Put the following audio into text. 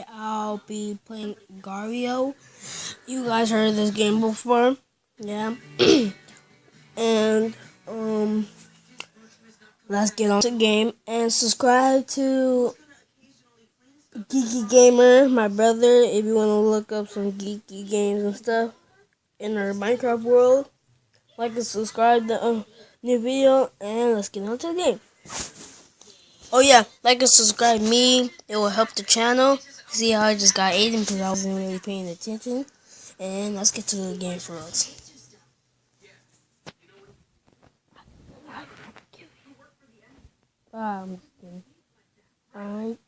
I'll be playing Gario. You guys heard of this game before? Yeah. and let's get on to the game and subscribe to Geeky Gamer, my brother, if you want to look up some geeky games and stuff in our Minecraft world. Like and subscribe to new video, and let's get on to the game. Oh yeah, like and subscribe me. It will help the channel. See how I just got Aiden because I wasn't really paying attention. And let's get to the game for us. I'm just kidding. Alright.